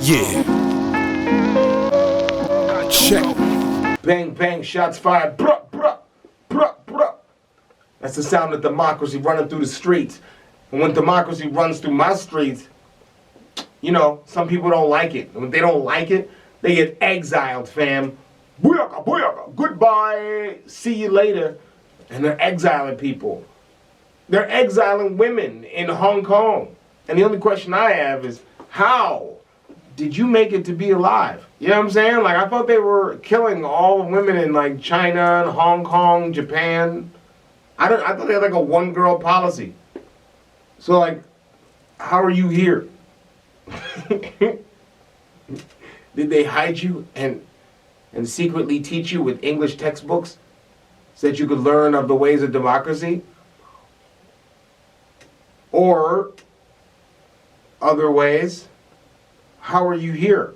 Yeah. Check. Bang, bang, shots fired. Bruh, bruh, bruh, bruh. That's the sound of democracy running through the streets. And when democracy runs through my streets, you know, some people don't like it. And when they don't like it, they get exiled, fam. Booyaka, booyaka, goodbye, see you later. And they're exiling people. They're exiling women in Hong Kong. And the only question I have is, how did you make it to be alive? You know what I'm saying? Like, I thought they were killing all the women in, like, China and Hong Kong, Japan. I thought they had, like, a one-girl policy. So, like, how are you here? Did they hide you and secretly teach you with English textbooks so that you could learn of the ways of democracy? Or other ways? How are you here?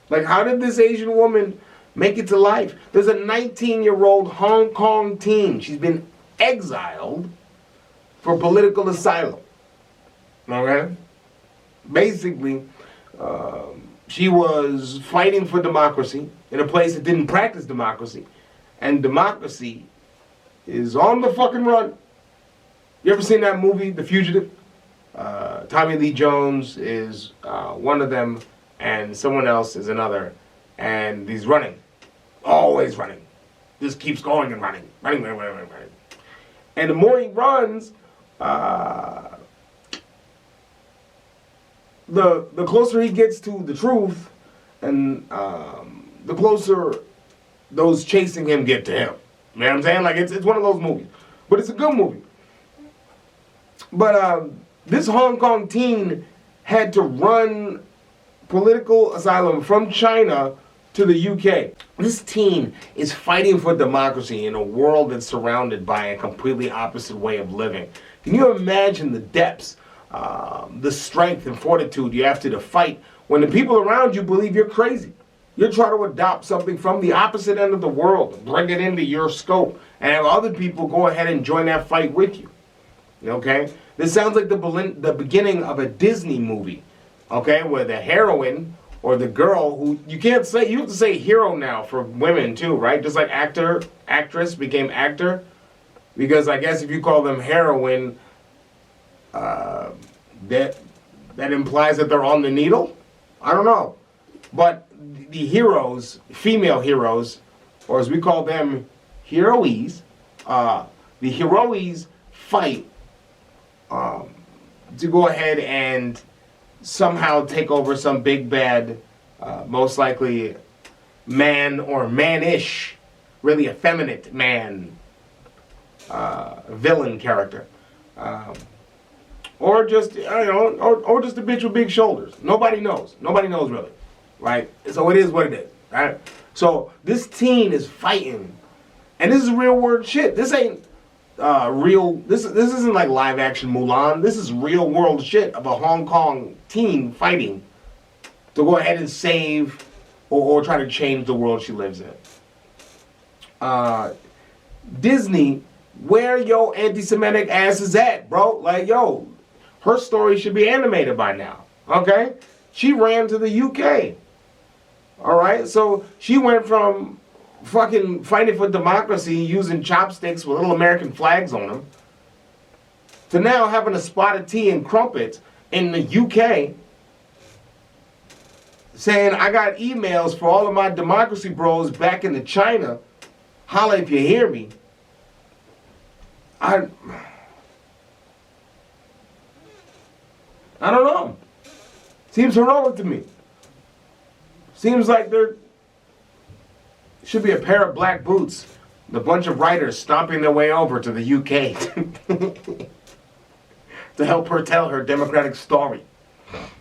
Like, how did this Asian woman make it to life? There's a 19-year-old Hong Kong teen. She's been exiled for political asylum. Okay? Basically, she was fighting for democracy in a place that didn't practice democracy. And democracy is on the fucking run. You ever seen that movie, The Fugitive? Tommy Lee Jones is one of them, and someone else is another. And he's running. Always running. Just keeps going and running. Running. And the more he runs, the closer he gets to the truth, and the closer those chasing him get to him. You know what I'm saying? Like, it's one of those movies. But it's a good movie. But this Hong Kong teen had to run political asylum from China to the UK. This teen is fighting for democracy in a world that's surrounded by a completely opposite way of living. Can you imagine the depths, the strength and fortitude you have to fight when the people around you believe you're crazy? You're trying to adopt something from the opposite end of the world, bring it into your scope, and have other people go ahead and join that fight with you. Okay? This sounds like the beginning of a Disney movie, okay, where the heroine or the girl who, you have to say hero now for women too, right? Just like actress became actor, because I guess if you call them heroine, that implies that they're on the needle? I don't know. But the heroes, female heroes, or as we call them, heroes, the heroes fight to go ahead and somehow take over some big bad, most likely man or mannish, really effeminate man, villain character, or just or just a bitch with big shoulders. Nobody knows. Nobody knows really, right? So it is what it is, right? So this teen is fighting, and this is real world shit. This ain't. This isn't like live action Mulan. This is real world shit of a Hong Kong teen fighting to go ahead and save or try to change the world she lives in. Disney, where your anti-Semitic ass is at, bro? Like, yo, her story should be animated by now. Okay? She ran to the UK. Alright? So she went from fucking fighting for democracy using chopsticks with little American flags on them to now having a spot of tea and crumpets in the UK saying, I got emails for all of my democracy bros back into China. Holla if you hear me. I don't know. Seems heroic to me. Seems like there should be a pair of black boots, and a bunch of writers stomping their way over to the UK to help her tell her democratic story. I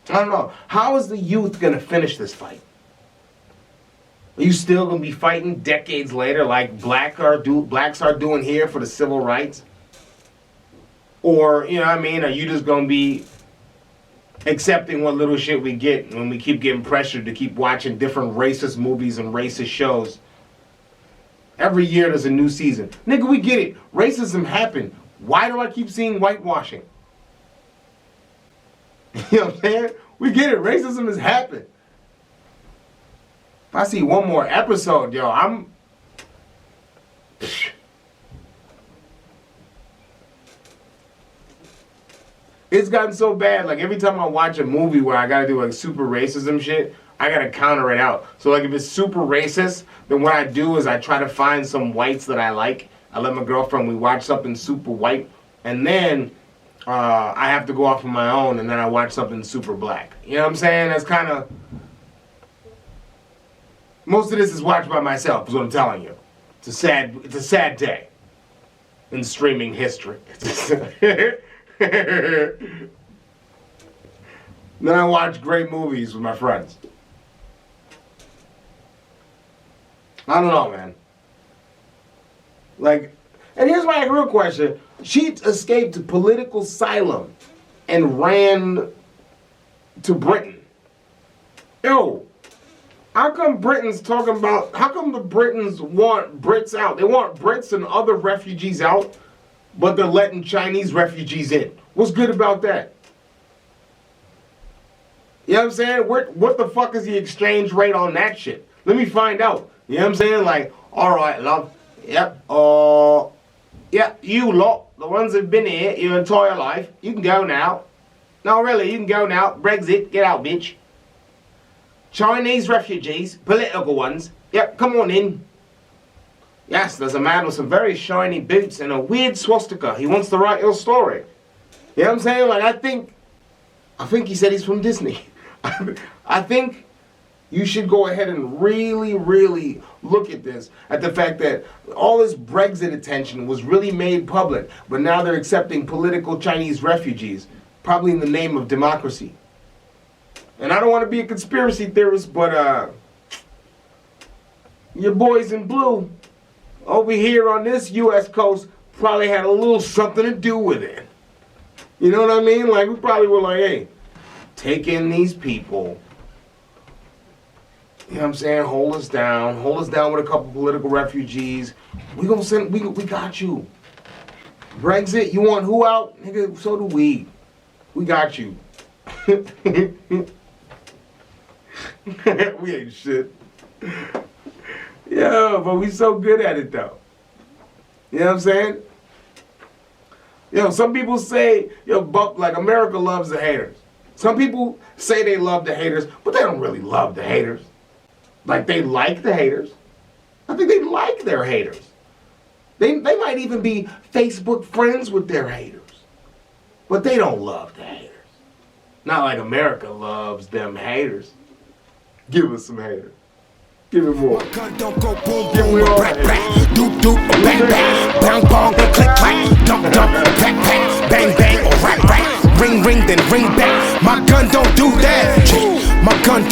don't know. How is the youth going to finish this fight? Are you still going to be fighting decades later like blacks are doing here for the civil rights? Or, you know what I mean, are you just going to be accepting what little shit we get when we keep getting pressured to keep watching different racist movies and racist shows? Every year there's a new season. Nigga, we get it. Racism happened. Why do I keep seeing whitewashing? You know what I'm saying? We get it. Racism has happened. If I see one more episode, yo, I'm... It's gotten so bad, like every time I watch a movie where I gotta do like super racism shit, I gotta counter it out. So like if it's super racist, then what I do is I try to find some whites that I like. I let my girlfriend, we watch something super white, and then I have to go off on my own, and then I watch something super black. You know what I'm saying? That's kind of... Most of this is watched by myself, is what I'm telling you. It's a sad day in streaming history. Then I watch great movies with my friends. I don't know, man. Like, and here's my real question. She escaped political asylum and ran to Britain. Yo, how come Britain's talking about, how come the Britons want Brits out? They want Brits and other refugees out, but they're letting Chinese refugees in. What's good about that? You know what I'm saying? What the fuck is the exchange rate on that shit? Let me find out. You know what I'm saying? Like, alright, love. Yep. Yeah, you lot, the ones who've been here your entire life, you can go now. No, really, you can go now. Brexit, get out, bitch. Chinese refugees, political ones, yep, come on in. Yes, there's a man with some very shiny boots and a weird swastika. He wants to write your story. You know what I'm saying? Like, I think he said he's from Disney. I think you should go ahead and really, really look at this, at the fact that all this Brexit attention was really made public, but now they're accepting political Chinese refugees, probably in the name of democracy. And I don't want to be a conspiracy theorist, but your boys in blue over here on this U.S. coast probably had a little something to do with it. You know what I mean? Like, we probably were like, hey, take in these people. You know what I'm saying? Hold us down with a couple political refugees. We gonna send, we got you. Brexit, you want who out? Nigga, so do we. We got you. We ain't shit. Yeah, but we so good at it though. You know what I'm saying? Yo, some people say, yo, but like America loves the haters. Some people say they love the haters, but they don't really love the haters. Like, they like the haters. I think they like their haters. They might even be Facebook friends with their haters. But they don't love the haters. Not like America loves them haters. Give us some haters. Give it more. Don't go boom, boom, brap, brap, doop, doop, bang, bang, bang, bong, click, clack, dump, dump, pack, pack, bang, bang, or rap, rap, ring, ring, then ring back. My gun don't do that. My gun